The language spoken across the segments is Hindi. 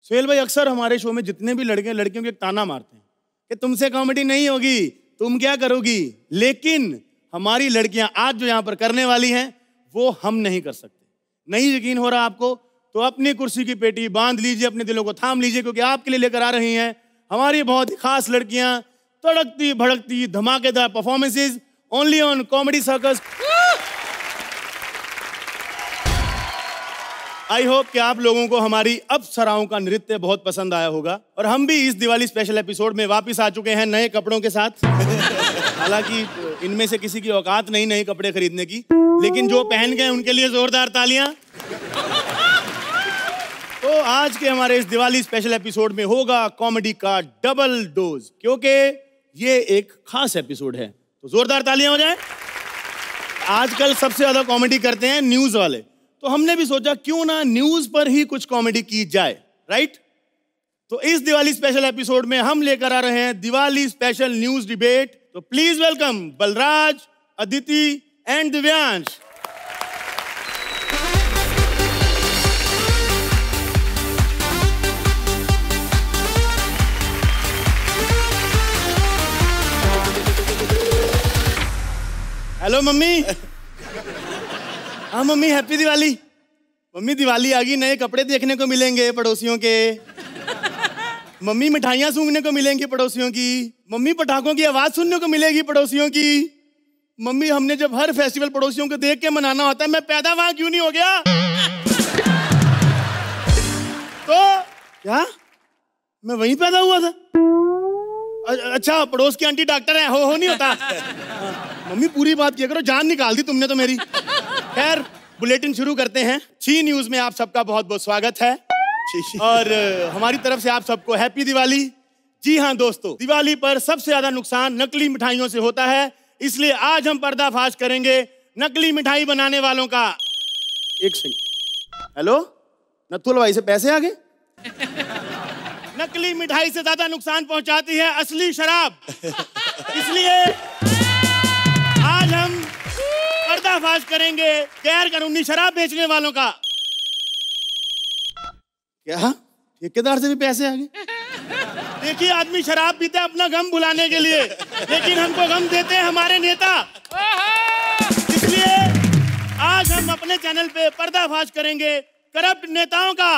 सुहेल भाई, अक्सर हमारे शो में जितने भी लड़के लड़कियों के ताना मारते हैं कि तुमसे कॉमेडी नहीं होगी, तुम क्या करोगी, लेकिन हमारी लड़कियां आज जो यहाँ पर करने वाली हैं वो हम नहीं कर सकते। नहीं यकीन हो रहा आपको तो अपनी कुर्सी की पेटी बांध लीजिए, अपने दिलों को थाम लीजिए, क्योंकि आपके लिए लेकर आ रही हैं हमारी बहुत ही खास लड़कियां, तड़कती भड़कती धमाकेदार performances only on comedy circus. I hope कि आप लोगों को हमारी अप्सराओं का नृत्य बहुत पसंद आया होगा और हम भी इस दिवाली स्पेशल एपिसोड में वापस आ चुके हैं नए कपड़ों के साथ। हालांकि इनमें से किसी की औकात नहीं नए कपड़े खरीदने की, लेकिन जो पहन गए उनके लिए जोरदार तालियां। तो आज के हमारे इस दिवाली स्पेशल एपिसोड में होगा कॉमेडी का डबल डोज, क्योंकि ये एक खास एपिसोड है। तो जोरदार तालियां हो जाए। आजकल सबसे ज्यादा कॉमेडी करते हैं न्यूज वाले, तो हमने भी सोचा क्यों ना न्यूज पर ही कुछ कॉमेडी की जाए, राइट? तो इस दिवाली स्पेशल एपिसोड में हम लेकर आ रहे हैं दिवाली स्पेशल न्यूज डिबेट। तो please welcome Balraj, Aditi and Divyansh. Hello mummy. हाँ mummy, happy Diwali. Mummy Diwali आ गई, नए कपड़े देखने को मिलेंगे पड़ोसियों के। मम्मी मिठाइयाँ सूंघने को मिलेंगी पड़ोसियों की। मम्मी पटाखों की आवाज सुनने को मिलेगी पड़ोसियों की। मम्मी हमने जब हर फेस्टिवल पड़ोसियों को देख के मनाना होता है, मैं पैदा वहां क्यों नहीं हो गया? तो क्या मैं वहीं पैदा हुआ था? अच्छा, पड़ोस की आंटी डॉक्टर है, हो नहीं होता। मम्मी पूरी बात किया करो, जान निकाल दी तुमने तो मेरी। खैर, बुलेटिन शुरू करते हैं। छी न्यूज में आप सबका बहुत बहुत स्वागत है और हमारी तरफ से आप सबको हैप्पी दिवाली। जी हाँ दोस्तों, दिवाली पर सबसे ज्यादा नुकसान नकली मिठाइयों से होता है, इसलिए आज हम पर्दाफाश करेंगे नकली मिठाई बनाने वालों का। एक सेकंड, हेलो, नथुल भाई से पैसे आ गए? नकली मिठाई से ज्यादा नुकसान पहुंचाती है असली शराब, इसलिए आज हम पर्दाफाश करेंगे गैर कानूनी शराब बेचने वालों का। क्या ठेकेदार से भी पैसे आ गए? देखिए, आदमी शराब पीता है अपना गम भुलाने के लिए, लेकिन हमको गम देते हैं हमारे नेता। इसलिए आज हम अपने चैनल पे पर्दाफाश करेंगे करप्ट नेताओं का।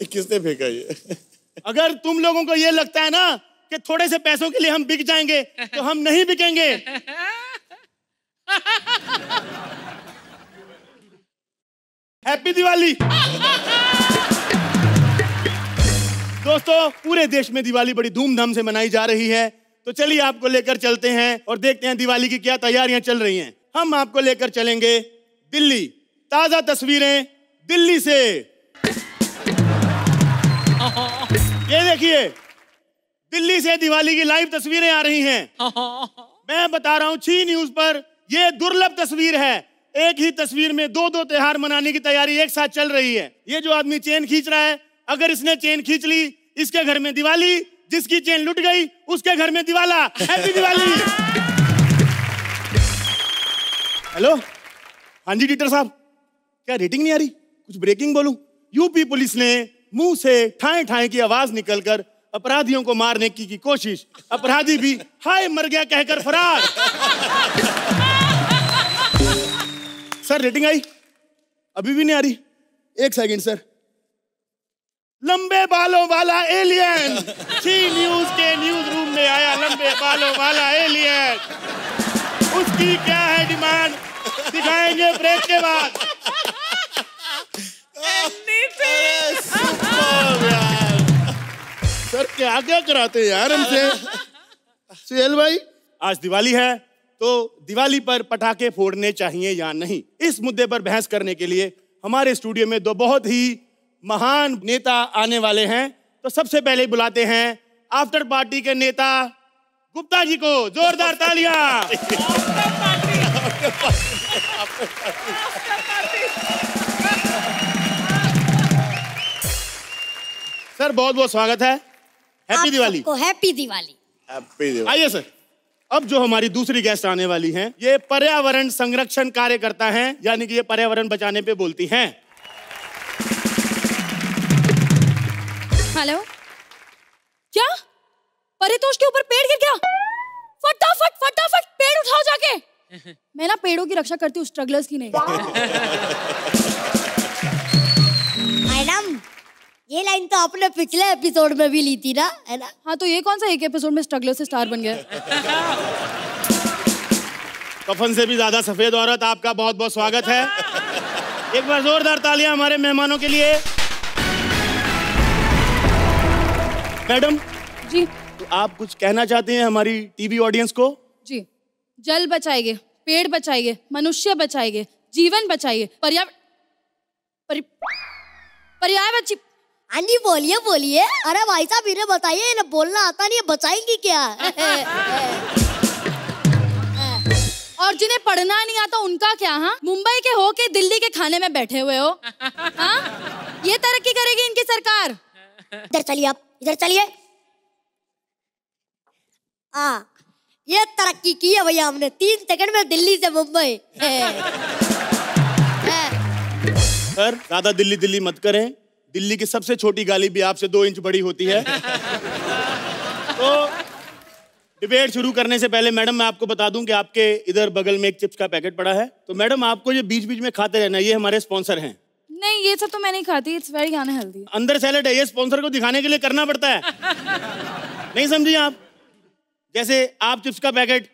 किसने फेंका ये? अगर तुम लोगों को ये लगता है ना कि थोड़े से पैसों के लिए हम बिक जाएंगे, तो हम नहीं बिकेंगे। हैप्पी दिवाली। दोस्तों, पूरे देश में दिवाली बड़ी धूमधाम से मनाई जा रही है, तो चलिए आपको लेकर चलते हैं और देखते हैं दिवाली की क्या तैयारियां चल रही हैं। हम आपको लेकर चलेंगे दिल्ली। ताजा तस्वीरें दिल्ली से। ये देखिए, दिल्ली से दिवाली की लाइव तस्वीरें आ रही हैं। मैं बता रहा हूं, छी न्यूज पर यह दुर्लभ तस्वीर है। एक ही तस्वीर में दो दो त्योहार मनाने की तैयारी एक साथ चल रही है। ये जो आदमी चेन खींच रहा है, अगर इसने चेन खींच ली, इसके घर में दिवाली, जिसकी चेन लुट गई उसके घर में दिवाला। हैप्पी दिवाली। हेलो, हाँ जी एडिटर साहब, क्या रेटिंग नहीं आ रही? कुछ ब्रेकिंग बोलूं? यूपी पुलिस ने मुंह से ठाए ठाए की आवाज निकलकर अपराधियों को मारने की कोशिश, अपराधी भी हाय मर गया कहकर फरार। सर रेटिंग आई? अभी भी नहीं आ रही? एक सेकंड सर। लंबे बालों वाला एलियन छी न्यूज के न्यूज रूम में आया। लंबे बालों वाला एलियन, उसकी क्या है डिमांड, दिखाएंगे ब्रेक के बाद। सर क्या क्या कराते हैं यार हमसे? सुहेल भाई, आज दिवाली है, तो दिवाली पर पटाखे फोड़ने चाहिए या नहीं, इस मुद्दे पर बहस करने के लिए हमारे स्टूडियो में दो बहुत ही महान नेता आने वाले हैं। तो सबसे पहले बुलाते हैं आफ्टर पार्टी के नेता गुप्ता जी को। जोरदार तालियां। सर बहुत बहुत स्वागत है। Happy Diwali. Happy Diwali. Happy Diwali. आइए सर, अब जो हमारी दूसरी गेस्ट आने वाली हैं, ये पर्यावरण संरक्षण कार्यकर्ता हैं, यानी कि ये पर्यावरण बचाने पे बोलती हैं। हेलो, क्या परितोष के ऊपर पेड़ गिर गया? फटाफट पेड़ उठाओ जाके। मैं ना पेड़ों की रक्षा करती हूँ, स्ट्रगलर्स की नहीं। मैडम, ये लाइन तो आपने पिछले एपिसोड में भी ली थी ना, है ना? हाँ, तो ये कौन सा एक एपिसोड में स्ट्रगलर से स्टार बन गया? कफन से भी ज्यादा सफेद औरत, आपका बहुत बहुत स्वागत है। एक बार जोरदार तालियां हमारे मेहमानों के लिए। मैडम जी। तो आप कुछ कहना चाहते हैं हमारी टीवी ऑडियंस को? जी, जल बचाइए, पेड़ बचाइए, मनुष्य बचाइए, जीवन बचाइए, पर्यावरण हाँ जी, बोलिए बोलिए। अरे भाई साहब, इन्हें बताइए, इन्हें बोलना आता नहीं है, बचाएंगी क्या? और जिन्हें पढ़ना नहीं आता उनका क्या? हाँ, मुंबई के हो के दिल्ली के खाने में बैठे हुए हो। हाँ, ये तरक्की करेगी इनकी सरकार। इधर चलिए, आप इधर चलिए। हाँ, ये तरक्की की है भैया हमने, 3 सेकंड में दिल्ली से मुंबई। सर, ज्यादा दिल्ली मत करें। दिल्ली की सबसे छोटी गाली भी आपसे 2 इंच बड़ी होती है। तो डिबेट शुरू करने से पहले मैडम, मैं आपको बता दूं कि आपके इधर बगल में एक चिप्स का पैकेट पड़ा है। तो मैडम, आपको ये बीच बीच में खाते रहना, ये हमारे स्पॉन्सर हैं। नहीं, ये सब तो मैं नहीं खाती, इट्स वेरी अनहेल्दी। अंदर सैलेड है, ये स्पॉन्सर को दिखाने के लिए करना पड़ता है। नहीं समझी आप? जैसे आप चिप्स का पैकेट,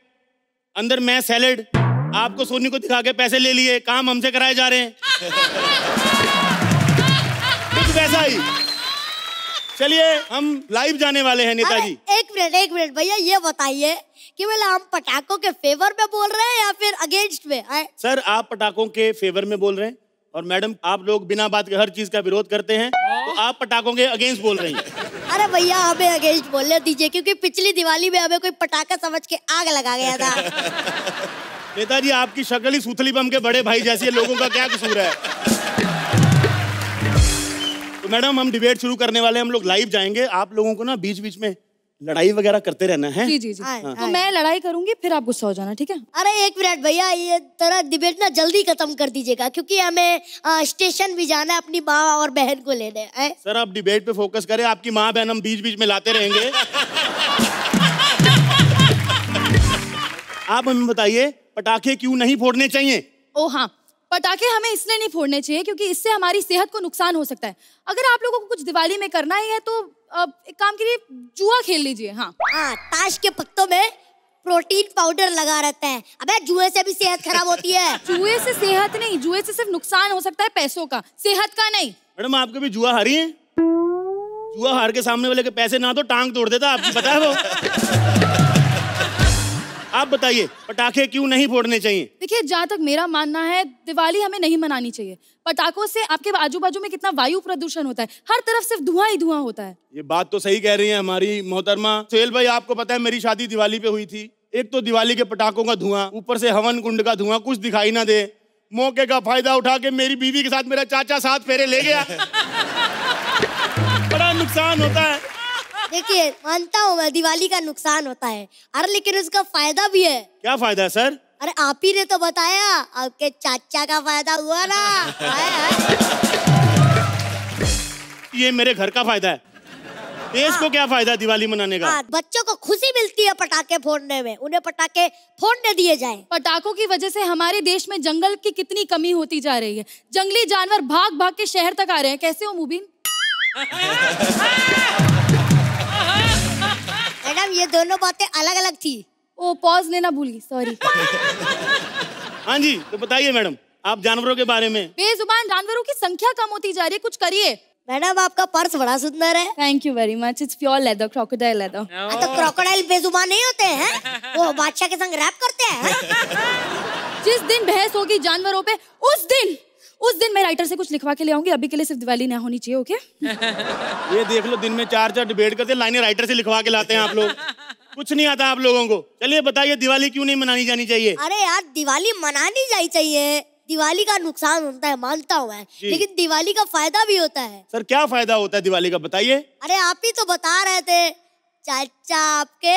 अंदर मैं सैलेड, आपको सोनी को दिखा के पैसे ले लिए, काम हमसे कराए जा रहे हैं। कुछ वैसा ही। चलिए, हम लाइव जाने वाले हैं नेताजी। एक मिनट भैया, ये बताइए कि मतलब हम पटाखों के फेवर में बोल रहे हैं या फिर अगेंस्ट में? सर, आप पटाखों के फेवर में बोल रहे हैं, और मैडम, आप लोग बिना बात के हर चीज का विरोध करते हैं, तो आप पटाखों के अगेंस्ट बोल रही हैं। अरे भैया, हमें अगेंस्ट बोलने दीजिए, क्योंकि पिछली दिवाली में हमें कोई पटाखा समझ के आग लगा गया था। नेताजी, आपकी शक्ल ही सूतली बम के बड़े भाई जैसी है, लोगों का क्या कसूर है? तो मैडम, हम डिबेट शुरू करने वाले हैं, हम लोग लाइव जाएंगे। आप लोगों को ना बीच बीच में लड़ाई वगैरह करते रहना है। जी। तो मैं लड़ाई करूंगी, फिर आप गुस्सा हो जाना, ठीक है? अरे एक मिनट भैया, ये तरह डिबेट ना जल्दी खत्म कर दीजिएगा, क्योंकि हमें स्टेशन भी जाना है अपनी माँ और बहन को लेने। सर, आप डिबेट पे फोकस करें, आपकी माँ बहन हम बीच बीच में लाते रहेंगे। आप हमें बताइए, पटाखे क्यों नहीं फोड़ने चाहिए? ओ हाँ, पटाखे हमें इसलिए नहीं फोड़ने चाहिए क्योंकि इससे हमारी सेहत को नुकसान हो सकता है। अगर आप लोगों को कुछ दिवाली में करना ही है तो एक काम कीजिए, जुआ खेल लीजिए। हाँ, ताश के पत्तों में प्रोटीन पाउडर लगा रहता है। अबे, जुए से भी सेहत खराब होती है। जुए से सेहत नहीं, जुए से सिर्फ नुकसान हो सकता है पैसों का, सेहत का नहीं। मैडम, आप कभी जुआ हारी हैं? जुआ हार के सामने वाले के पैसे ना तो टांग तोड़ देता, आपको पता है वो? आप बताइए, पटाखे क्यों नहीं फोड़ने चाहिए? देखिए, जहाँ तक मेरा मानना है, दिवाली हमें नहीं मनानी चाहिए। पटाखों से आपके आजू बाजू में कितना वायु प्रदूषण होता है, हर तरफ सिर्फ धुआं ही धुआं होता है। ये बात तो सही कह रही है हमारी मोहतरमा सोहेल भाई। आपको पता है, मेरी शादी दिवाली पे हुई थी। एक तो दिवाली के पटाखों का धुआं, ऊपर से हवन कुंड का धुआं, कुछ दिखाई ना दे। मौके का फायदा उठा के मेरी बीवी के साथ मेरा चाचा 7 फेरे ले गया। बड़ा नुकसान होता है। देखिए, मानता हूँ मैं, दिवाली का नुकसान होता है, अरे लेकिन उसका फायदा भी है। क्या फायदा है सर? अरे आप ही ने तो बताया, आपके चाचा का फायदा हुआ ना। ये मेरे घर का फायदा है, देश को क्या फायदा दिवाली मनाने का? बच्चों को खुशी मिलती है पटाखे फोड़ने में, उन्हें पटाखे फोड़ने दिए जाएं। पटाखों की वजह से हमारे देश में जंगल की कितनी कमी होती जा रही है। जंगली जानवर भाग भाग के शहर तक आ रहे हैं। कैसे हो मुबीन? मैडम, ये दोनों बातें अलग अलग थी। ओ, पॉज लेना भूल गई, सॉरी। हाँ जी, तो बताइए मैडम, आप जानवरों के बारे में। बेजुबान जानवरों की संख्या कम होती जा रही है, कुछ करिए। मैडम, आपका पर्स बड़ा सुंदर है। Thank you very much, it's pure leather, crocodile leather. तो क्रोकोडाइल बेजुबान नहीं होते हैं, वो बादशाह के संग रैप करते हैं। जिस दिन बहस होगी जानवरों पे, उस दिन मैं राइटर से कुछ लिखवा के ले आऊंगी। अभी के लिए सिर्फ दिवाली ना होनी चाहिए, ओके? ये देख लो, दिन में 4 डिबेट करते, लाइनें राइटर से लिखवा के लाते हैं आप लोग। कुछ नहीं आता आप लोगों को। चलिए बताइए, दिवाली क्यों नहीं मनानी जानी चाहिए? अरे यार, दिवाली मनानी जानी चाहिए। दिवाली का नुकसान होता है, मानता हूँ मैं, लेकिन दिवाली का फायदा भी होता है। सर, क्या फायदा होता है दिवाली का, बताइए। अरे आप ही तो बता रहे थे, चाचा आपके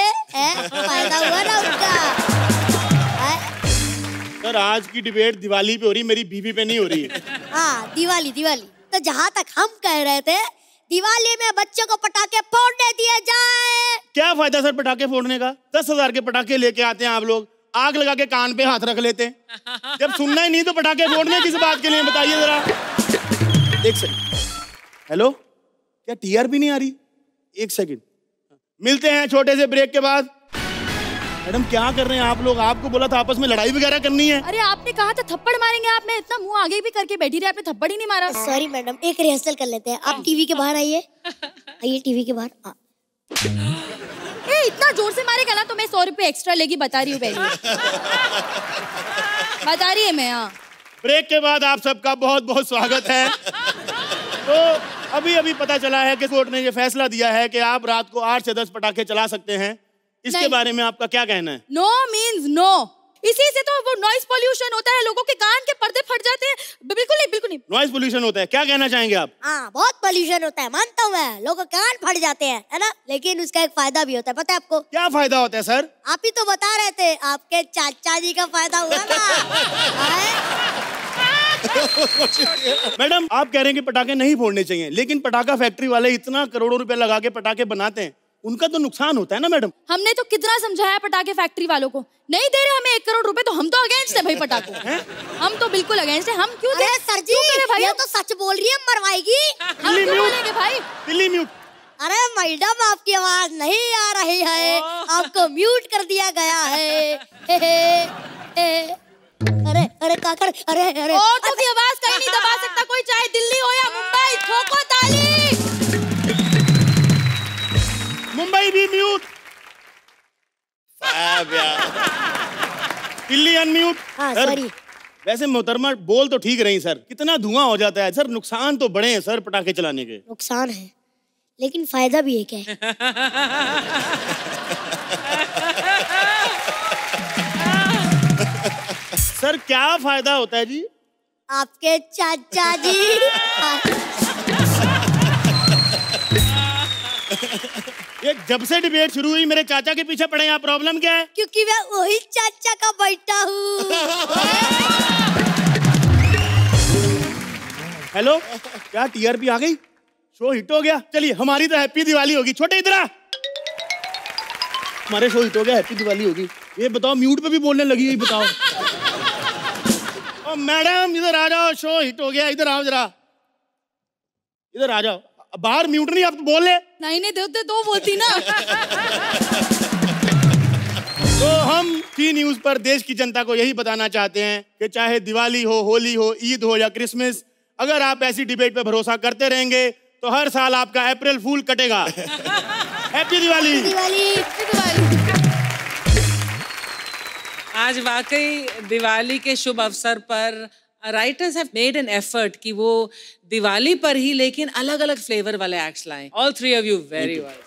फायदा हुआ ना उनका। सर, आज की डिबेट दिवाली पे हो रही, मेरी बीवी पे नहीं हो रही है। हाँ, दिवाली। तो जहाँ तक हम कह रहे थे दिवाली में बच्चों को पटाखे फोड़ने दिए जाए। क्या फायदा सर पटाखे फोड़ने का? 10,000 के पटाखे लेके आते हैं आप लोग, आग लगा के कान पे हाथ रख लेते हैं। जब सुनना ही नहीं तो पटाखे फोड़ने किस बात के लिए, बताइए जरा। एक सेकंड, हेलो, क्या टीआरपी नहीं आ रही? एक सेकंड, मिलते हैं छोटे से ब्रेक के बाद। मैडम क्या कर रहे हैं आप लोग? आपको बोला था आपस में लड़ाई वगैरह करनी है। अरे आपने कहा था थप्पड़ मारेंगे आप, मैं इतना मुंह आगे भी करके बैठी रही, आपने थप्पड़ ही नहीं मारा। सॉरी मैडम, एक रिहर्सल कर लेते हैं। आप टीवी के बाहर आइए, आइए टीवी के बाहर। इतना जोर से मारेगा ना तो मैं 100 रुपए एक्स्ट्रा लेगी, बता रही हूँ पहले। बता रही है मैं। हाँ, ब्रेक के बाद आप सबका बहुत बहुत स्वागत है। तो अभी अभी पता चला है कि कोर्ट ने ये फैसला दिया है कि आप रात को 8 से 10 पटाखे चला सकते हैं। इसके बारे में आपका क्या कहना है? No means no. इसी से तो वो नॉइज पोल्यूशन होता है, लोगों के कान के पर्दे फट जाते हैं। बिल्कुल नहीं, बिल्कुल नहीं। नॉइज पोल्यूशन होता है, क्या कहना चाहेंगे आप? हाँ, बहुत पोल्यूशन होता है, मानता हूँ मैं, लोगों के कान फट जाते हैं, है ना? लेकिन उसका एक फायदा भी होता है, पता है आपको? क्या फायदा होता है सर? आप ही तो बता रहे थे, आपके चाचा जी का फायदा हुआ ना। मैडम आप कह रहे हैं कि पटाखे नहीं फोड़ने चाहिए, लेकिन पटाखा फैक्ट्री वाले इतना करोड़ों रुपए लगा के पटाखे बनाते हैं, उनका तो नुकसान होता है ना मैडम। हमने तो कितना समझाया पटाखे फैक्ट्री वालों को, नहीं दे रहे हमें 1 करोड़ रुपए, तो हम तो अगेंस्ट है भाई पटाखों। हम तो बिल्कुल अगेंस्ट है। हम क्यों दे? सर जी, ये तो सच बोल रही है, मरवाएगी। हम क्यों बोलेंगे भाई? दिल्ली म्यूट। अरे मैडम, आपकी आवाज नहीं आ रही है, आपको म्यूट कर दिया गया है। अरे अरे काकर, अरे अरे औरतों की आवाज कहीं नहीं दबा सकता कोई, चाहे दिल्ली हो या मुंबई। ठोको ताली। मुंबई भी म्यूट, दिल्ली अनम्यूट। हाँ सर, सॉरी। वैसे मोहतरमा बोल तो ठीक रही सर, कितना धुआं हो जाता है सर, नुकसान तो बड़े हैं सर पटाखे चलाने के। नुकसान है लेकिन फायदा भी एक है। सर क्या फायदा होता है जी? आपके चाचा जी। ये जब से डिबेट शुरू हुई मेरे चाचा के पीछे पड़े हैं आप, प्रॉब्लम क्या है? क्योंकि मैं वही चाचा का बेटा हूँ। हेलो, क्या टीआरपी आ गई? शो हिट हो गया? चलिए हमारी तो हैप्पी दिवाली होगी। छोटे इधर आ, हमारे शो हिट हो गया, हैप्पी दिवाली होगी। ये बताओ म्यूट पे भी बोलने लगी है, बताओ। ओ मैडम इधर आ जाओ, शो हिट हो गया, इधर आओ जरा, इधर आ जाओ। बाहर म्यूट नहीं, आप तो बोल ले। नहीं देते तो बोलती ना। तो हम टी न्यूज पर देश की जनता को यही बताना चाहते हैं कि चाहे दिवाली हो, होली हो, ईद हो या क्रिसमस, अगर आप ऐसी डिबेट पे भरोसा करते रहेंगे तो हर साल आपका अप्रैल फूल कटेगा। हैप्पी दिवाली। दिवाली। आज वाकई दिवाली के शुभ अवसर पर writers have made an effort कि वो दिवाली पर ही लेकिन अलग अलग फ्लेवर वाले एक्ट्स लाएं। All 3 of you very well.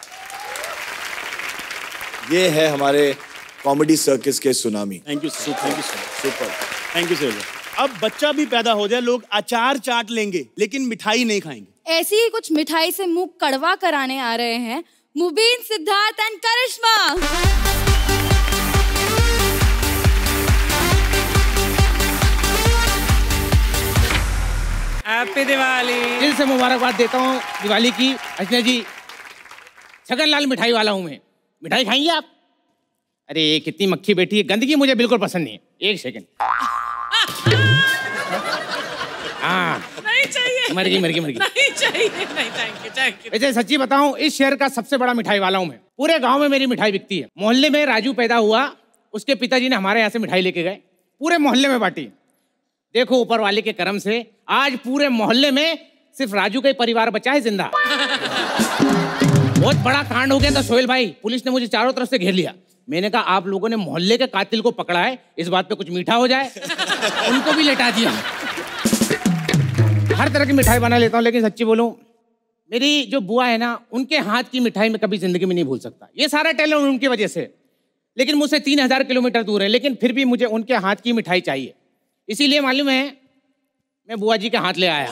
ये है हमारे कॉमेडी सर्कस के tsunami. Thank you sir, thank you sir, super, thank you sir. अब बच्चा भी पैदा हो जाए, लोग अचार चाट लेंगे लेकिन मिठाई नहीं खाएंगे। ऐसी ही कुछ मिठाई से मुंह कड़वा कराने आ रहे हैं मुबीन, सिद्धार्थ एंड करिश्मा। हैप्पी दिवाली। दिल से मुबारकबाद देता हूँ दिवाली की। अर्चना जी, छगनलाल मिठाई वाला हूँ मैं। मिठाई खाएंगे आप? अरे कितनी मक्खी बैठी है, गंदगी मुझे बिल्कुल पसंद नहीं है। एक सेकंड। हाँ नहीं चाहिए। मर गई नहीं चाहिए, नहीं, थैंक यू। वैसे सच्ची बताऊं, इस शहर का सबसे बड़ा मिठाई वाला हूँ मैं। पूरे गांव में मेरी मिठाई बिकती है। मोहल्ले में राजू पैदा हुआ, उसके पिताजी ने हमारे यहाँ से मिठाई लेके गए, पूरे मोहल्ले में बांटी। देखो ऊपर वाले के करम से आज पूरे मोहल्ले में सिर्फ राजू का ही परिवार बचा है जिंदा। बहुत बड़ा कांड हो गया था सोहेल भाई, पुलिस ने मुझे चारों तरफ से घेर लिया। मैंने कहा आप लोगों ने मोहल्ले के कातिल को पकड़ा है, इस बात पे कुछ मीठा हो जाए। उनको भी लेटा दिया। हर तरह की मिठाई बना लेता हूँ, लेकिन सच्ची बोलूं, मेरी जो बुआ है ना, उनके हाथ की मिठाई में कभी जिंदगी में नहीं भूल सकता। ये सारा टैलेंट उनकी वजह से, लेकिन मुझसे 3000 किलोमीटर दूर है, लेकिन फिर भी मुझे उनके हाथ की मिठाई चाहिए। इसीलिए मालूम है मैं बुआ जी के हाथ ले आया।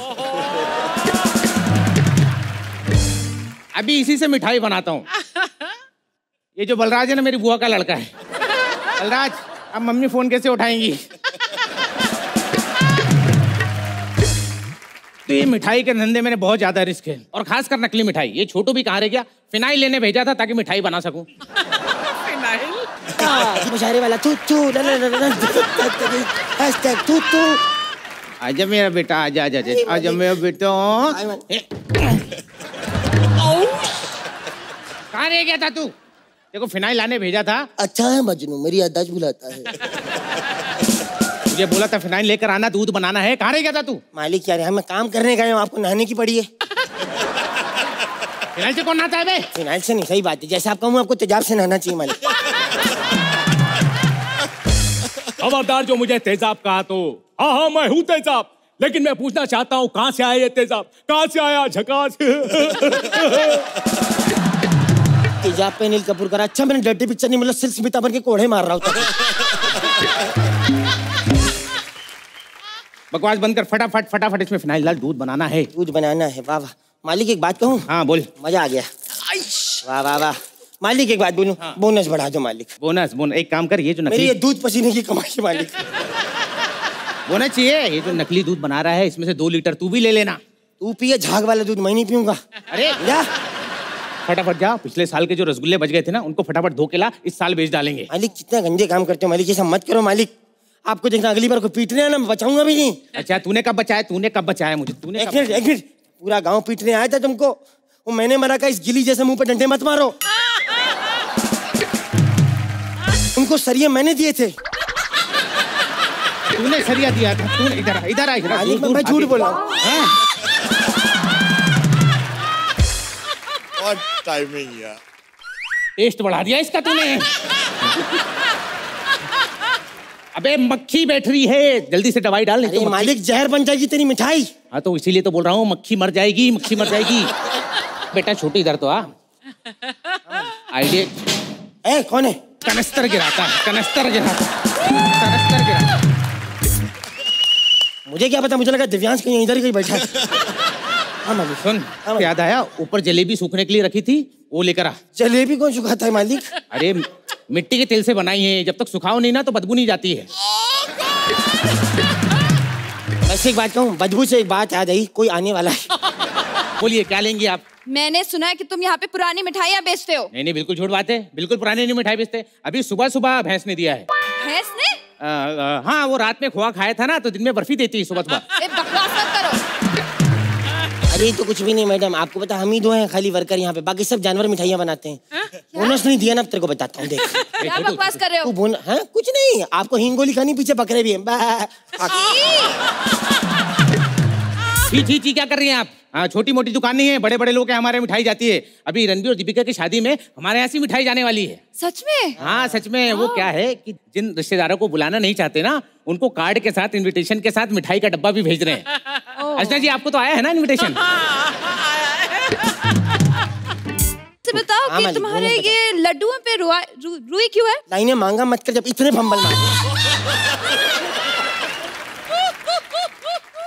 अभी इसी से मिठाई बनाता हूँ। ये जो बलराज है ना, मेरी बुआ का लड़का है। बलराज, अब मम्मी फोन कैसे उठाएंगी? तो ये मिठाई के धंधे में बहुत ज्यादा रिस्क है, और खासकर नकली मिठाई। ये छोटू भी कहाँ रह गया? फिनाइल लेने भेजा था ताकि मिठाई बना सकूं। मुशायरे वाला तू आजा मेरा बेटा, आजा आजा आजा मेरा बेटा। कहाँ रह गया था तू? देखो फिनाइल लाने भेजा था। अच्छा है मजनू, मेरी याददाश्त भुलाता है। मुझे बोला था फिनाइल लेकर आना, दूध बनाना है। कहाँ रह गया था तू? मालिक यार हम काम करने गए, आपको नहाने की पड़ी है। फिनाइल से कौन नहाता है बे? फिनाइल से नहीं, सही बात है। जैसे आप कहूँ आपको तेजाब से नहाना चाहिए मालिक। खबरदार जो मुझे तेजाब कहा तो। हाँ हाँ मैं हूँ तेजाब, लेकिन मैं पूछना चाहता हूँ कहाँ से आया ये तेजाब? कहाँ से आया झकास? तेजाब पे अनिल कपूर करा। अच्छा मैंने डर्टी पिक्चर नहीं, मतलब सिर्फ स्मिता बन के कोड़े मार रहा हूँ। बकवास बंद कर, फटाफट फटाफट इसमें फिनाइल डाल, दूध बनाना है। दूध बनाना है, वाह वाह। मालिक एक बात कहूँ? हाँ बोल। मजा आ गया। वाह वाह वाह। मालिक एक बात बोलूं? हाँ। बोनस बढ़ा दो मालिक। बोनस? एक काम कर, ये जो मेरी ये दूध पसीने की कमाई है मालिक। बोनस चाहिए? ये जो नकली दूध बना रहा है इसमें से 2 लीटर तू भी ले लेना। तू पिए झाग वाला दूध, मैं नहीं पीऊंगा। अरे जा फटाफट जा, पिछले साल के जो रसगुल्ले बच गए थे ना उनको फटाफट धो के ला, इस साल बेच डालेंगे। मालिक कितना गंदे काम करते हो मालिक, ये सब मत करो मालिक। आपको देखना अगली बार को पीटने आना, मैं बचाऊंगा भी नहीं। अच्छा तूने कब बचाया? मुझे तूने? एक मिनट, पूरा गाँव पीटने आया था तुमको। वो मैंने मरा का इस गिली जैसे मुंह पे डंडे मत मारो। उनको सरिये मैंने दिए थे। तूने सरिया दिया था? तूने? इधर आ। मैं झूठ बोला हूँ। टाइमिंग यार, टेस्ट बढ़ा दिया इसका तूने। अबे मक्खी बैठ रही है, जल्दी से दवाई डाल। तो मालिक जहर बन जाएगी तेरी मिठाई। हाँ तो इसीलिए तो बोल रहा हूँ, मक्खी मर जाएगी, मक्खी मर जाएगी। बेटा छोटी इधर तो आ। आइडिया कौन है? कनस्तर गिराता। मुझे क्या पता, मुझे लगा दिव्यांश कहीं इधर ही कहीं बैठा है। हाँ मालिक। सुन, याद आया, ऊपर जलेबी सूखने के लिए रखी थी, वो लेकर आ। जलेबी कौन सुखाता है मालिक? अरे मिट्टी के तेल से बनाई है, जब तक सुखाओ नहीं ना तो बदबू नहीं जाती है। वैसे एक बात कहूँ, बदबू से एक बात याद आई, कोई आने वाला है। बोलिए क्या लेंगी आप? मैंने सुना है कि तुम यहाँ पे पुरानी मिठाइयाँ बेचते हो। नहीं बिल्कुल झूठ बात है, बिल्कुल पुरानी नहीं मिठाई बेचते। अभी सुबह सुबह भैंस ने दिया है। भैंस ने? हाँ वो रात में खोआ खाया था ना, तो दिन में बर्फी देती है सुबह सुबह। बकवास मत करो। अरे तो कुछ भी नहीं मैडम, आपको पता हम ही 2 हैं खाली वर्कर यहाँ पे, बाकी सब जानवर मिठाइयाँ बनाते हैं। बोनस नहीं दिया ना, अब तेरे को बताता हूँ, देख। क्या बकवास कर रहे हो? हाँ कुछ नहीं, आपको हींग गोली खानी, पीछे बकरे भी हैं। ची क्या कर रही हैं आप? हाँ छोटी मोटी दुकान नहीं है, बड़े बड़े लोग हैं हमारे, मिठाई जाती है। अभी रणबीर और दीपिका की शादी में हमारे यहाँ से मिठाई जाने वाली है। सच में? हाँ सच में। वो क्या है कि जिन रिश्तेदारों को बुलाना नहीं चाहते ना, उनको कार्ड के साथ, इनविटेशन के साथ मिठाई का डब्बा भी भेज रहे हैं। अर्चना जी आपको तो आया है ना इनविटेशन? बताओ कि तुम्हारे ये लड्डुओं पे रुई क्यों है? लाइने मांगा मत कर, जब इतने फंबल मांगे।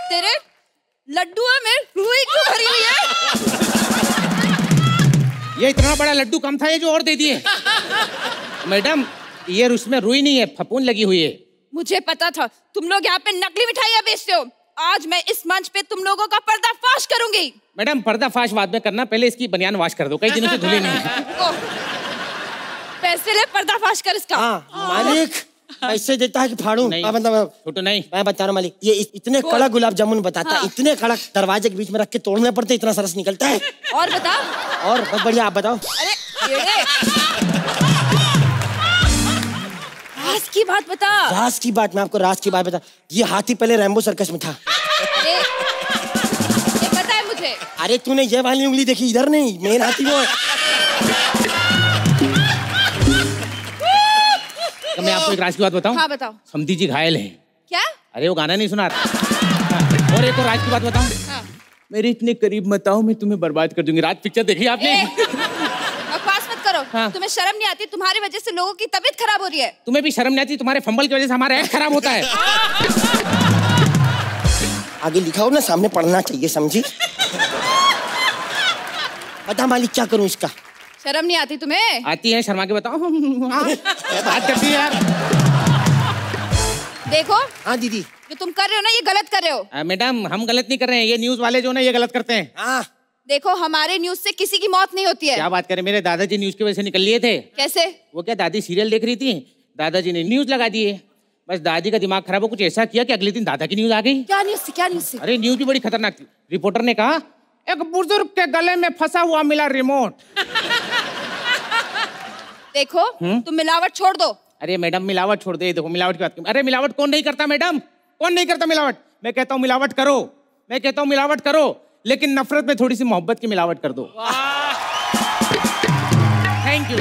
तेरे लड्डुओं में रुई क्यों भरी हुई है? ये इतना बड़ा लड्डू कम था, ये जो और दे दिए। मैडम ये उसमें रुई नहीं है, फफूंद लगी हुई है। मुझे पता था तुम लोग यहाँ पे नकली मिठाइयाँ बेचते हो। आज मैं इस मंच पे तुम लोगों का पर्दाफाश करूंगी। मैडम पर्दाफाश बाद में करना, पहले इसकी बनियान वॉश कर दो, कई दिनों से धुली नहीं है। पैसे ले, पर्दाफाश कर इसका। मालिक पैसे देता है कि फाड़ू? छोटू नहीं, मैं बता रहा हूँ मालिक, ये इतने कड़क गुलाब जामुन बताता, इतने कड़क, दरवाजे के बीच में रख के तोड़ने पड़ते, इतना सरस निकलता है। और बता। और बस बढ़िया, आप बताओ। राज की बात बता। राज की बात? मैं आपको राज की बात बता। ये हाथी पहले रैम्बो सर्कस में था। ये पता है मुझे। अरे तूने ये वाली उंगली देखी, इधर नहीं, मेन हाथी वो है। तो मैं आपको एक राज की बात बताऊं? हाँ बताओ। समधी जी घायल हैं। क्या? अरे वो गाना नहीं सुना? और एक और राज की बात बताऊं? हाँ। मेरे इतने करीब मत आओ, मैं तुम्हें बर्बाद कर दूंगी। राज पिक्चर देखी आपने? बकवास मत करो। हाँ। तुम्हें शर्म नहीं आती? तुम्हारी वजह से लोगों की तबीयत खराब हो रही है। तुम्हें भी शर्म नहीं आती? तुम्हारे फंबल की वजह से हमारा एक्ट खराब होता है। आगे लिखा हो ना, सामने पढ़ना चाहिए, समझी? बता मालिक क्या करूं इसका? शर्म नहीं आती तुम्हें? आती है, शर्मा के बताओ। बात करती है यार। देखो। हाँ दीदी। जो तुम कर रहे हो ना ये गलत कर रहे हो। मैडम हम गलत नहीं कर रहे हैं, ये न्यूज वाले जो ना ये गलत करते हैं। हाँ देखो हमारे न्यूज से किसी की मौत नहीं होती है। क्या बात करें, मेरे दादाजी न्यूज की वजह से निकल लिए थे। कैसे? वो क्या दादी सीरियल देख रही थी, दादाजी ने न्यूज लगा दिए, बस दादी का दिमाग खराब हो कुछ ऐसा किया कि अगले दिन दादा की न्यूज आ गई। क्या न्यूज से? क्या न्यूज से? अरे न्यूज भी बड़ी खतरनाक थी। रिपोर्टर ने कहा एक बुजुर्ग के गले में फंसा हुआ मिला रिमोट। देखो तुम मिलावट छोड़ दो। अरे मैडम मिलावट छोड़ दे, देखो मिलावट की बात। अरे मिलावट कौन नहीं करता मैडम, कौन नहीं करता मिलावट। मैं कहता हूँ मिलावट करो, मैं कहता हूँ मिलावट करो, लेकिन नफरत में थोड़ी सी मोहब्बत की मिलावट कर दो। Thank you.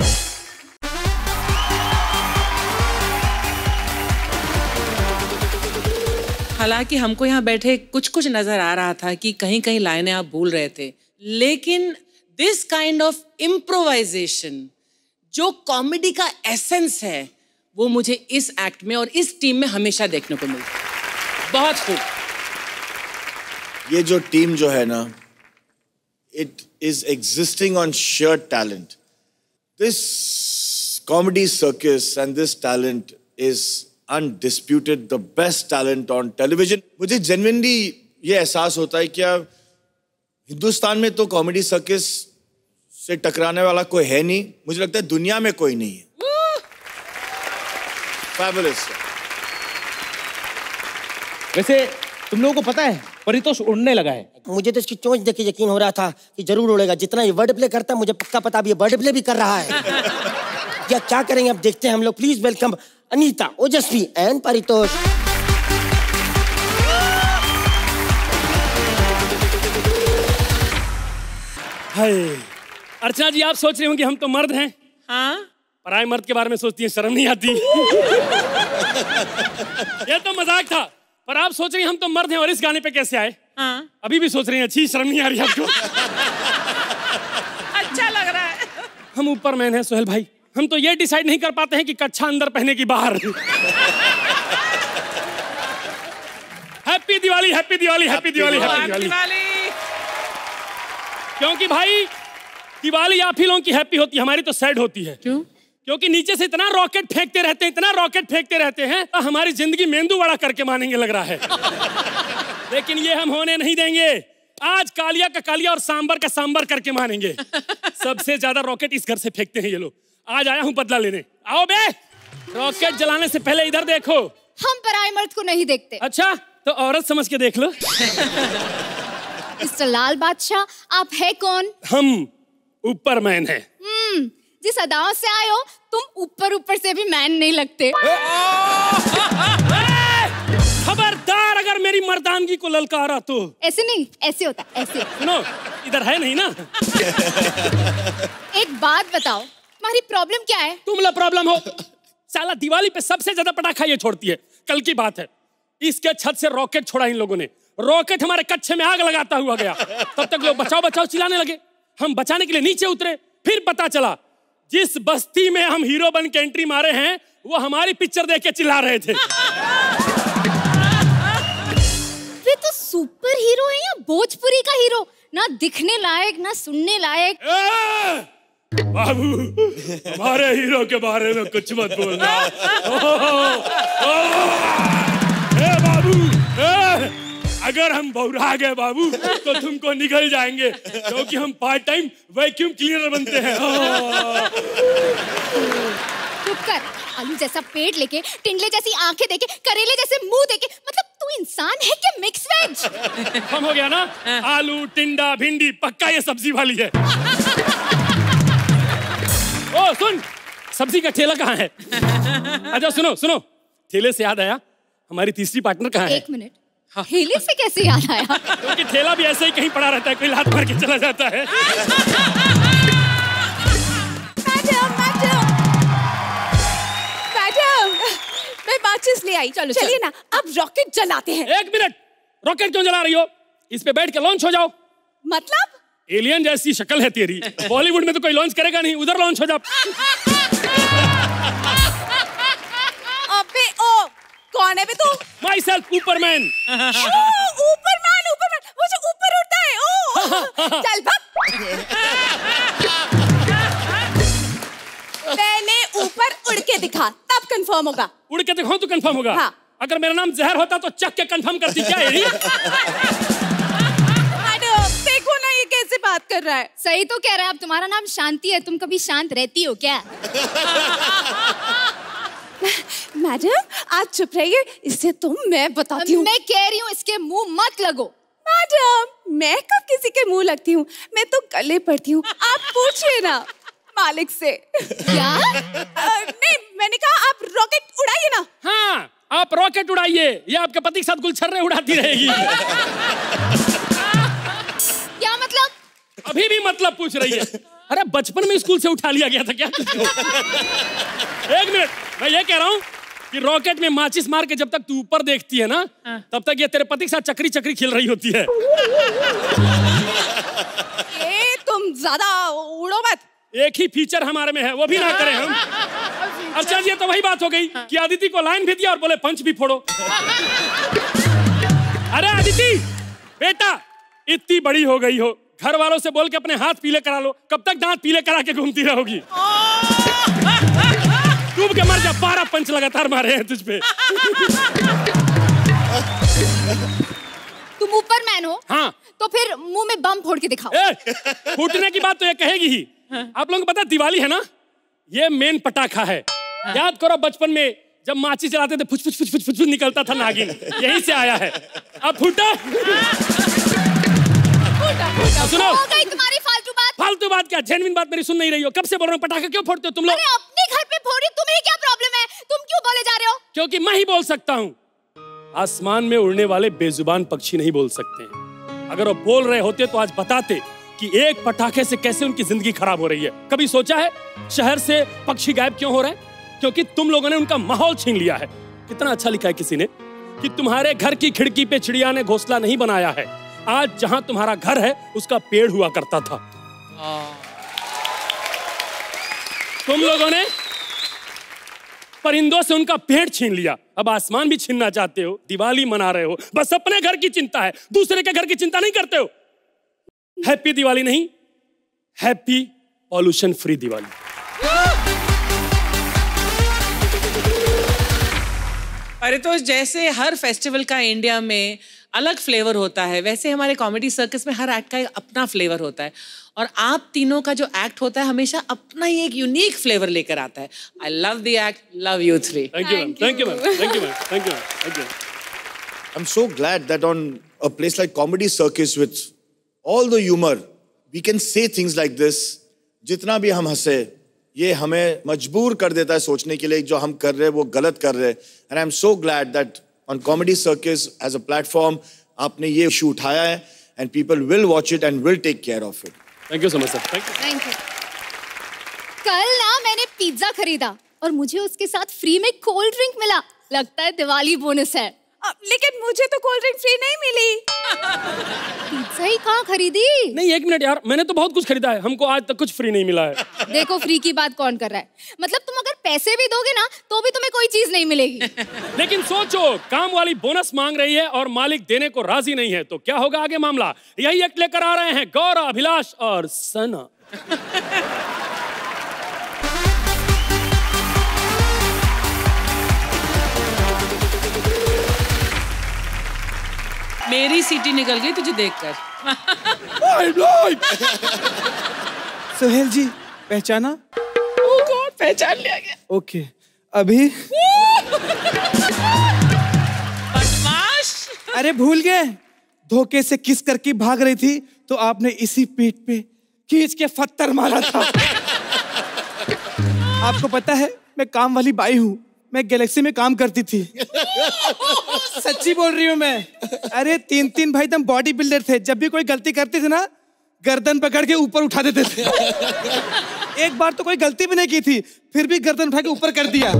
हालांकि हमको यहाँ बैठे कुछ कुछ नजर आ रहा था कि कहीं कहीं लाइनें आप भूल रहे थे, लेकिन दिस काइंड ऑफ इम्प्रोवाइजेशन जो कॉमेडी का एसेंस है वो मुझे इस एक्ट में और इस टीम में हमेशा देखने को मिलता है। बहुत खूब। ये जो टीम जो है ना, it is existing on sheer talent. This comedy circus and this talent is undisputed the best talent on television. मुझे genuinely ये एहसास होता है क्या हिंदुस्तान में तो कॉमेडी सर्कस से टकराने वाला कोई है नहीं, मुझे लगता है दुनिया में कोई नहीं है। Fabulous. वैसे तुम लोगों को पता है परितोष उड़ने लगा है। मुझे तो इसकी चोंच देख के यकीन हो रहा था कि जरूर उड़ेगा। जितना ये वर्ड प्ले करता है मुझे पक्का पता अब ये वर्ड प्ले भी कर रहा है। या क्या करेंगे अब देखते हैं हम लोग। प्लीज वेलकम अनीता, ओजस्वी एंड परितोष। हाय अर्चना जी, आप सोच रहे होंगे हम तो मर्द हैं। हाँ, पराये मर्द के बारे में सोचती हैं, शर्म नहीं आती। ये तो मजाक था, पर आप सोच रही हैं हम तो मर्द हैं और इस गाने पे कैसे आए। हाँ। अभी भी सोच रही हैं, अच्छी शर्म नहीं आ रही आपको। अच्छा लग रहा है। हम ऊपर मैन हैं सोहेल भाई, हम तो ये डिसाइड नहीं कर पाते हैं कि कच्छा अंदर पहने की बाहर। Happy Diwali, happy Diwali, happy Diwali, happy Diwali. क्योंकि भाई दिवाली आप ही लोगों की हैप्पी होती है, हमारी तो सैड होती है। क्यों? क्योंकि नीचे से इतना रॉकेट फेंकते रहते हैं, इतना रॉकेट फेंकते रहते हैं, तो हमारी जिंदगी मेंदू वड़ा करके मानेंगे लग रहा है। लेकिन ये हम होने नहीं देंगे। आज कालिया का कालिया और सांबर का सांबर करके मानेंगे। सबसे ज्यादा रॉकेट इस घर से फेंकते हैं ये लोग। आज आया हूं बदला लेने। आओ बे, रॉकेट जलाने से पहले इधर देखो। हम पराये मर्द को नहीं देखते। अच्छा तो औरत समझ के देख लो। मिस्टर लाल बादशाह, आप है कौन? हम ऊपर मैन है। जिस अदाओं से आए हो तुम ऊपर ऊपर से भी मैन नहीं लगते। खबरदार अगर मेरी मर्दानगी को ललकारा तो। ऐसे नहीं, ऐसे होता है, ऐसे। सुनो, इधर है नहीं ना। एक बात बताओ, तुम्हारी प्रॉब्लम क्या है? तुम ला प्रॉब्लम हो। साला दिवाली पे सबसे ज्यादा पटाखा ये छोड़ती है। कल की बात है, इसके छत से रॉकेट छोड़ा इन लोगों ने। रॉकेट हमारे कच्छे में आग लगाता हुआ गया। तब तक लोग बचाओ बचाओ चिल्लाने लगे। हम बचाने के लिए नीचे उतरे, फिर पता चला जिस बस्ती में हम हीरो बन के एंट्री मारे हैं वो हमारी पिक्चर देख के चिल्ला रहे थे। वे तो सुपर हीरो है या भोजपुरी का हीरो? ना दिखने लायक ना सुनने लायक। बाबू, हमारे हीरो के बारे में कुछ मत बोलना। बाबू, अगर हम बौरा गए बाबू तो तुमको निकल जाएंगे, क्योंकि हम पार्ट टाइम वैक्यूम क्लीनर बनते हैं। चुप कर। आलू जैसा पेट लेके, टिंडले जैसी आंखें देके, करेले जैसे मुंह देके, मतलब तू इंसान है क्या मिक्स वेज? हम हो गया ना, आलू टिंडा भिंडी पक्का ये सब्जी वाली है। ओ सुन, सब्जी का ठेला कहाँ है? अच्छा सुनो सुनो, ठेले से याद आया, हमारी तीसरी पार्टनर कहाँ है? एक मिनट, ठेले से कैसे याद आया? क्योंकि ठेला भी ऐसे ही कहीं पड़ा रहता है, कोई लात मार के चला जाता है। मैडम, मैं माचिस ले आई। चलो चलिए ना, अब रॉकेट जलाते हैं। एक मिनट, रॉकेट क्यों जला रही हो? इस पे बैठ के लॉन्च हो जाओ। मतलब? एलियन जैसी शक्ल है तेरी, बॉलीवुड में तो कोई लॉन्च करेगा नहीं, उधर लॉन्च हो जा। अबे ओ, कौन है बे तू? My self ऊपरमैन। ऊपरमैन, ऊपरमैन, वो जो ऊपर उड़ता है। ओ, चल भाग। पहले ऊपर उड़ के दिखा, तब कंफर्म होगा। उड़ के दिखाऊं तो कंफर्म होगा? हाँ। अगर मेरा नाम जहर होता तो चक के कंफर्म करती क्या है? मैडम देखो ना ये कैसे बात कर रहा है। सही तो कह रहा है। अब तुम्हारा नाम शांति है, तुम कभी शांत रहती हो क्या? मैडम आप चुप रहिए, इससे मैं बताती हूँ। मैं कह रही हूँ इसके मुंह मत लगो। मैडम मैं कब किसी के मुंह लगती हूँ, मैं तो गले पड़ती हूँ। आप पूछिए ना मालिक से। क्या? नहीं मैंने कहा आप रॉकेट उड़ाइए ना। हाँ आप रॉकेट उड़ाइए, ये आपके पति के साथ गुलछर्रे उड़ाती रहेगी। क्या मतलब? अभी भी मतलब पूछ रही है। अरे बचपन में स्कूल से उठा लिया गया था क्या तुझको? एक मिनट, मैं ये कह रहा हूँ कि रॉकेट में माचिस मार के जब तक तू ऊपर देखती है ना, तब तक ये तेरे पति के साथ चक्री चक्री खेल रही होती है। ये तुम ज्यादा उड़ो मत। एक ही फीचर हमारे में है, वो भी ना करें हम। अच्छा ये तो वही बात हो गई कि अदिति को लाइन भी दिया और बोले पंच भी फोड़ो। अरे अदिति बेटा, इतनी बड़ी हो गई हो, घर वालों से बोल के अपने हाथ पीले करा लो। कब तक दांत पीले करा के घूमती रहोगी? डूब के मर जा, 12 पंच लगातार मारे हैं तुझ पे। तुम ऊपर मैन हो? हाँ। तो फिर मुंह में बम फोड़ के दिखाओ। फूटने की बात तो ये कहेगी ही। आप लोगों को पता है दिवाली है ना, ये मेन पटाखा है। याद करो बचपन में जब माचिस जलाते थे फुच फुच फुच फुच फुच निकलता था नागिन, यहीं से आया है। अब फूटो। सुनो, हो गई तुम्हारी फालतू बात। फालतू बात क्या, जेन्युइन बात मेरी सुन नहीं रही हो? कब से बोल रहा हूँ पटाखा क्यों फोड़ते हो तुम लोग? अरे अपने घर पे फोड़ी, तुम्हें क्या प्रॉब्लम है? तुम क्यों बोले जा रहे हो? क्योंकि मैं ही बोल सकता हूँ। आसमान में उड़ने वाले बेजुबान पक्षी नहीं बोल सकते हैं। अगर वो बोल रहे होते तो आज बताते कि एक पटाखे से कैसे उनकी जिंदगी खराब हो रही है। कभी सोचा है शहर से पक्षी गायब क्यों हो रहे हैं? क्योंकि तुम लोगों ने उनका माहौल छीन लिया है। कितना अच्छा लिखा है किसी ने कि तुम्हारे घर की खिड़की पे चिड़िया ने घोंसला नहीं बनाया है, आज जहां तुम्हारा घर है उसका पेड़ हुआ करता था। तुम लोगों ने परिंदों से उनका पेड़ छीन लिया, अब आसमान भी छीनना चाहते हो। दिवाली मना रहे हो, बस अपने घर की चिंता है, दूसरे के घर की चिंता नहीं करते हो। हैप्पी दिवाली नहीं, happy pollution free Diwali. Paritosh, जैसे हर फेस्टिवल का इंडिया में अलग फ्लेवर होता है, वैसे हमारे कॉमेडी सर्कस में हर एक्ट का एक अपना फ्लेवर होता है, और आप तीनों का जो एक्ट होता है हमेशा अपना ही एक यूनिक फ्लेवर लेकर आता है। I love the act, love you three. Thank you ma'am, thank you ma'am, thank you ma'am, thank you, thank you. I'm so glad that on a place like Comedy Circus with all the humor, we can say things like this. जितना भी हम हंसे, ये हमें मजबूर कर देता है सोचने के लिए जो हम कर रहे हैं वो गलत कर रहे हैं। And I'm so glad that on Comedy Circus as a platform आपने ये इशू उठाया है and people will watch it and will take care of it. Thank you so much sir. Thank you. Thank you. कल ना मैंने पिज्जा खरीदा और मुझे उसके साथ फ्री में कोल्ड ड्रिंक मिला। लगता है दिवाली बोनस है। लेकिन मुझे तो कोल्ड ड्रिंक फ्री नहीं मिली। पिज्जा ही कहाँ खरीदी? नहीं एक मिनट यार, मैंने तो बहुत कुछ खरीदा है, हमको आज तक कुछ फ्री नहीं मिला है। देखो फ्री की बात कौन कर रहा है? मतलब तुम अगर पैसे भी दोगे ना तो भी तुम्हें कोई चीज नहीं मिलेगी। लेकिन सोचो, काम वाली बोनस मांग रही है और मालिक देने को राजी नहीं है, तो क्या होगा आगे मामला? यही एक लेकर आ रहे हैं गौरव, अभिलाष और सना। मेरी सीटी निकल गई तुझे देखकर। सोहेल जी पहचाना? ओह गॉड, पहचान लिया गया। ओके, अभी बदमाश। अरे भूल गए, धोखे से किस करके भाग रही थी तो आपने इसी पीठ पे खींच के पत्थर मारा था। आपको पता है मैं काम वाली बाई हूँ, मैं गैलेक्सी में काम करती थी। सच्ची बोल रही हूँ मैं। अरे 3 भाई तुम बॉडी बिल्डर थे, जब भी कोई गलती करते थे ना गर्दन पकड़ के ऊपर उठा देते थे। एक बार तो कोई गलती भी नहीं की थी, फिर भी गर्दन उठा के ऊपर कर दिया।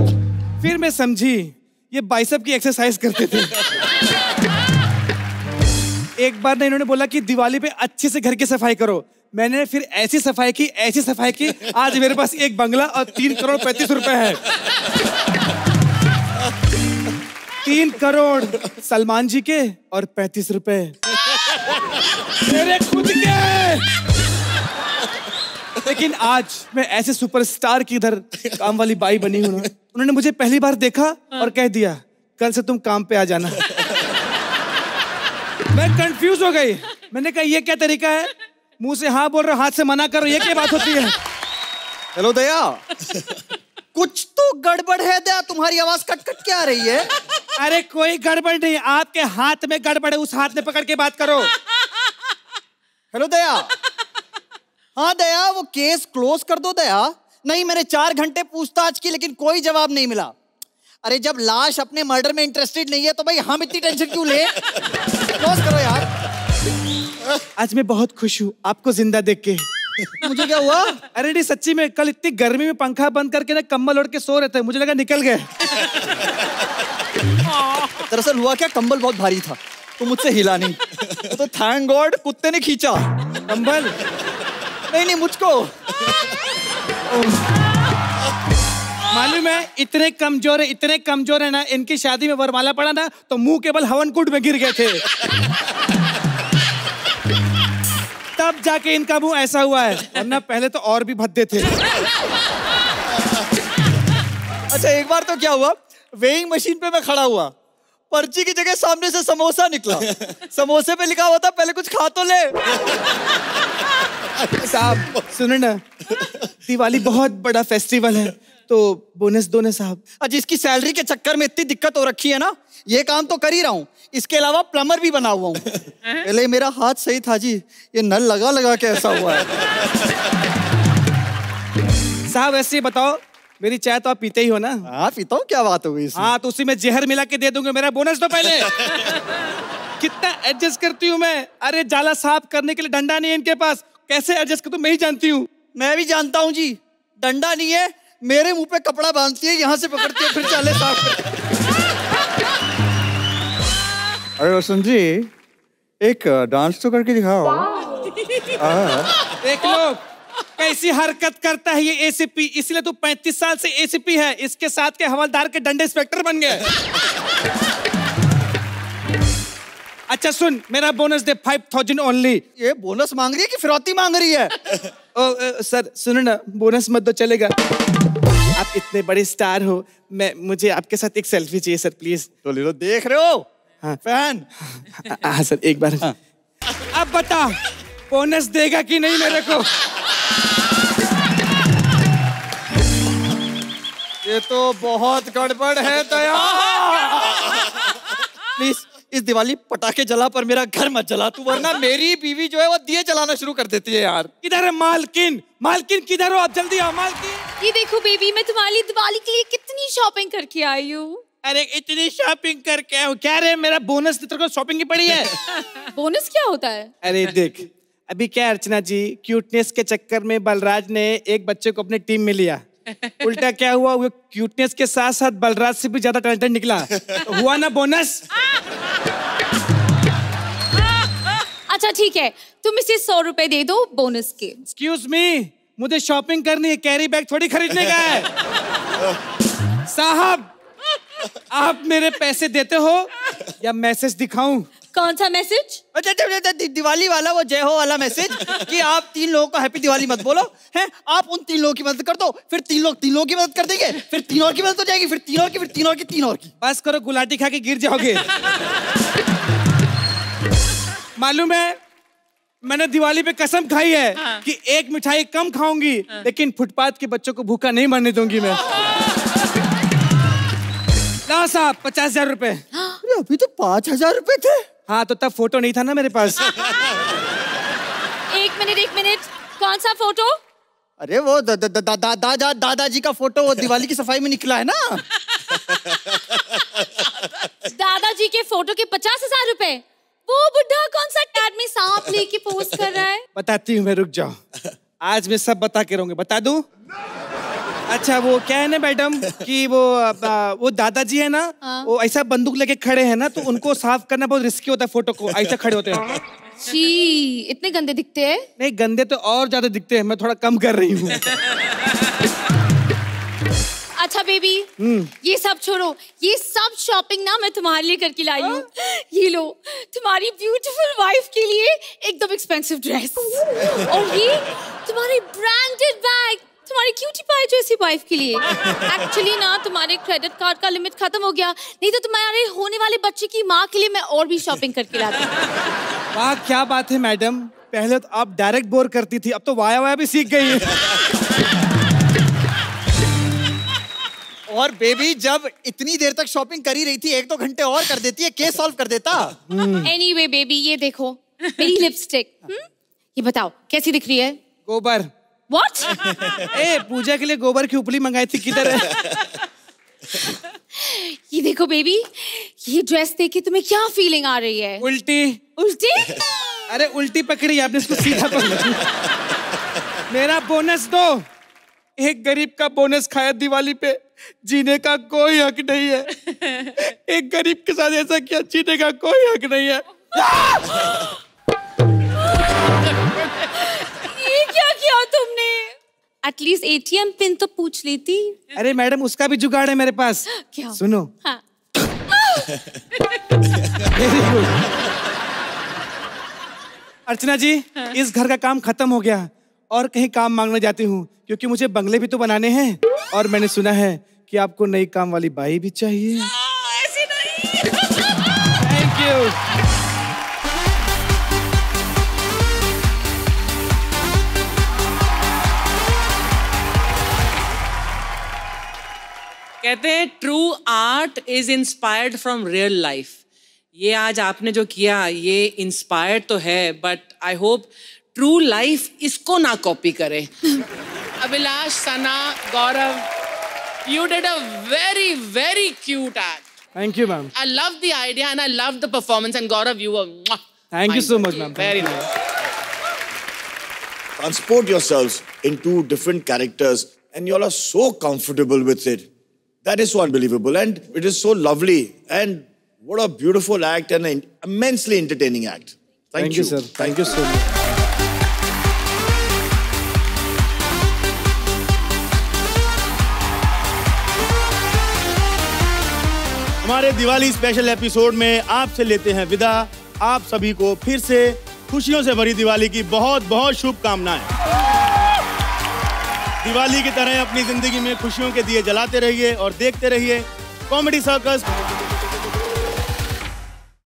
फिर मैं समझी ये बाइसेप की एक्सरसाइज करते थे। एक बार ना इन्होंने बोला कि दिवाली पे अच्छे से घर की सफाई करो, मैंने फिर ऐसी सफाई की, ऐसी सफाई की, आज मेरे पास एक बंगला और 3 करोड़ 35 रुपए है। 3 करोड़ सलमान जी के और 35 रुपए मेरे खुद के। लेकिन आज मैं ऐसे सुपरस्टार की इधर काम वाली बाई बनी हूं ना, उन्होंने मुझे पहली बार देखा और कह दिया कल से तुम काम पे आ जाना। मैं कंफ्यूज हो गई। मैंने कहा ये क्या तरीका है, मुंह से हाँ बोल रहे हो, हाथ से मना कर रहे हो, ये क्या बात होती है? हेलो दया, कुछ तो गड़बड़ है दया, तुम्हारी आवाज कट कट के आ रही है। अरे कोई गड़बड़ नहीं, आपके हाथ में गड़बड़ है, उस हाथ में पकड़ के बात करो। हेलो दया। हाँ दया, वो केस क्लोज कर दो दया। नहीं, मैंने 4 घंटे पूछताछ की लेकिन कोई जवाब नहीं मिला। अरे जब लाश अपने मर्डर में इंटरेस्टेड नहीं है तो भाई हम इतनी टेंशन क्यों ले? क्लोज करो यार। आज मैं बहुत खुश हूँ आपको जिंदा देख के। मुझे क्या हुआ? अरे नहीं सच्ची में, कल इतनी गर्मी में पंखा बंद करके ना कंबल ओढ़ के सो रहे थे, मुझे लगा निकल गए। दरअसल हुआ क्या, कंबल बहुत भारी था तो मुझसे हिला नहीं। तो थैंक गॉड कुत्ते ने खींचा कंबल। नहीं मुझको। मालूम है इतने कमजोर है ना, इनकी शादी में वरमाला पड़ा ना तो मुंह के बल हवन कुंड में गिर गए थे। तब जाके इनका मुंह ऐसा हुआ है, वरना पहले तो और भी भद्दे थे। अच्छा एक बार तो क्या हुआ, वेइंग मशीन पे मैं खड़ा हुआ, पर्ची की जगह सामने से समोसा निकला। समोसे पे लिखा हुआ था पहले कुछ खा तो ले। साहब सुनो ना, दिवाली बहुत बड़ा फेस्टिवल है तो बोनस दो ना साहब। आज इसकी सैलरी के चक्कर में इतनी दिक्कत हो रखी है ना, ये काम तो कर ही रहा हूँ, इसके अलावा प्लम्बर भी बना हुआ हूँ। पहले मेरा हाथ सही था जी, ये नल लगा लगा के ऐसा हुआ है। साहब ऐसे ही बताओ, मेरी चाय तो आप पीते ही हो ना? हाँ पीता हूँ, क्या बात हो गई? हाँ तो उसी में जहर मिला के दे दूंगे, मेरा बोनस दो पहले। कितना एडजस्ट करती हूँ मैं। अरे जाला साफ करने के लिए डंडा नहीं है इनके पास, कैसे एडजस्ट करती हूँ मैं ही जानती हूँ। मैं भी जानता हूँ जी, डंडा नहीं है, मेरे मुंह पे कपड़ा बांधती है, यहाँ से पकड़ती है फिर चाले साफ करती है। अरे रोशन जी एक डांस तो करके दिखाओ। देख लो कैसी हरकत करता है ये एसीपी, इसलिए तू 35 साल से एसीपी है, इसके साथ के हवलदार के डंडे इंस्पेक्टर बन गए। अच्छा सुन, मेरा बोनस दे 5000 ओनली। ये बोनस मांग रही है कि फिरौती मांग रही है? सर सुनो ना, बोनस मत दो चलेगा। आप इतने बड़े स्टार हो, मुझे आपके साथ एक सेल्फी चाहिए सर प्लीज। तो ले लो, देख रहे हो? हाँ फैन। हाँ सर एक बार। हाँ। अब बता बोनस देगा कि नहीं मेरे को? ये तो बहुत गड़बड़ है दया। प्लीज इस दिवाली पटाखे जला पर मेरा घर मत जला तू, वरना मेरी बीवी जो है वो दिए जलाना शुरू कर देती है यार। किधर है मालकिन? मालकिन किधर हो आप? जल्दी आओ मालकिन। ये देखो बेबी, मैं तुम्हारे लिए दिवाली के लिए कितनी शॉपिंग करके आई हूँ। अरे इतनी शॉपिंग करके आया हूँ? क्या रे मेरा बोनस तेरे को शॉपिंग की पड़ी है? बोनस क्या होता है? अरे देख अभी क्या अर्चना जी, क्यूटनेस के चक्कर में बलराज ने एक बच्चे को अपनी टीम में लिया, उल्टा क्या हुआ, वो क्यूटनेस के साथ साथ बलराज से भी ज्यादा टैलेंटेड निकला, तो हुआ ना बोनस। अच्छा ठीक है, तुम इसे 100 रुपए दे दो बोनस के। एक्सक्यूज मी, मुझे शॉपिंग करनी है, कैरी बैग थोड़ी खरीदने का है। साहब आप मेरे पैसे देते हो या मैसेज दिखाऊं? कौन सा मैसेज? अच्छा दिवाली वाला, वो जय हो वाला मैसेज कि आप 3 लोगों को हैप्पी दिवाली मत बोलो, हैं? आप उन 3 लोगों की मदद कर दो, फिर 3 लोग 3 लोगों की मदद कर देंगे, फिर 3 और की मदद हो जाएगी, फिर 3 और की, फिर 3 और की, 3 और की। बस करो, गुलाटी खा के गिर जाओगे। मालूम है मैंने दिवाली पे कसम खाई है कि एक मिठाई कम खाऊंगी, लेकिन फुटपाथ के बच्चों को भूखा नहीं मरने दूंगी मैं। ला साहब 50,000 रुपए। अभी तो 5,000 रुपए थे। हाँ तो तब फोटो नहीं था ना मेरे पास। एक मिनट, कौन सा फोटो? अरे वो दादाजी का फोटो, वो दिवाली की सफाई में निकला है ना। दादाजी के फोटो के 50,000 रुपए? वो बुढ़ा कौन सा आदमी सांप लेके पोस्ट कर रहा है? बताती हूँ मैं, रुक जाओ, आज मैं सब बता के रहूंगी। बता दूं? अच्छा वो क्या है ना मैडम कि वो दादाजी है ना, वो ऐसा बंदूक लेके खड़े हैं ना, तो उनको साफ करना बहुत रिस्की होता है, फोटो को ऐसा खड़े होते हैं। जी इतने गंदे दिखते हैं? नहीं गंदे तो और ज्यादा दिखते हैं, मैं थोड़ा कम कर रही हूँ। अच्छा बेबी, ये सब छोड़ो, ये सब शॉपिंग ना मैं तुम्हारे लिए करके लाई हूँ। ये लो तुम्हारी ब्यूटीफुल वाइफ के लिए एकदम एक्सपेंसिव ड्रेस, और ये तुम्हारी ब्रांडेड बैग तुम्हारी क्यूटी पाई जैसी वाइफ के लिए। एक्चुअली ना तुम्हारे क्रेडिट कार्ड का लिमिट खत्म हो गया, नहीं तो तुम्हारे होने वाले बच्चे की माँ के लिए मैं और भी शॉपिंग करके लाती। वाह क्या बात है मैडम, पहले तो आप डायरेक्ट बोर करती थी, अब तो वाया वाया भी सीख गई है। और बेबी जब इतनी देर तक शॉपिंग कर ही रही थी, 1-2 घंटे और कर देती है, केस सॉल्व कर देता। एनीवे बेबी ये देखो मेरी लिपस्टिक, ये बताओ कैसी दिख रही है? गोबर। What? ए पूजा के लिए गोबर की उपली मंगाई थी, किधर है? ये देखो बेबी, ये ड्रेस देख के तुम्हें क्या फीलिंग आ रही है? उल्टी। उल्टी? अरे उल्टी पकड़ी आपने, इसको सीधा पकड़ा। मेरा बोनस दो। एक गरीब का बोनस खाया दिवाली पे, जीने का कोई हक नहीं है। एक गरीब के साथ ऐसा किया, जीने का कोई हक नहीं है। ये क्या किया तुमने? एटलीस्ट ATM पिन तो पूछ लेती। अरे मैडम उसका भी जुगाड़ है मेरे पास। क्या? सुनो। हाँ। अर्चना जी, इस घर का काम खत्म हो गया और कहीं काम मांगने जाती हूँ, क्योंकि मुझे बंगले भी तो बनाने हैं और मैंने सुना है कि आपको नई काम वाली बाई भी चाहिए। ऐसी नहीं। Thank you. कहते हैं true art is inspired from real life. ये आज आपने जो किया ये इंस्पायर्ड तो है, but I hope true life इसको ना कॉपी करे। अभिलाष, सना, गौरव, you did a very, very cute act. Thank you, ma'am. I loved the idea and I loved the performance. And Gaurav, you were... Thank you so much, ma'am. Very nice. Transport yourselves into different characters and you all are so comfortable with it. That is so unbelievable and it is so lovely. And what a beautiful act and an immensely entertaining act. Thank you, sir. Thank you so much. हमारे दिवाली स्पेशल एपिसोड में आपसे लेते हैं विदा। आप सभी को फिर से खुशियों से भरी दिवाली की बहुत बहुत शुभकामनाएं। दिवाली की तरह अपनी जिंदगी में खुशियों के दिए जलाते रहिए और देखते रहिए कॉमेडी सर्कस।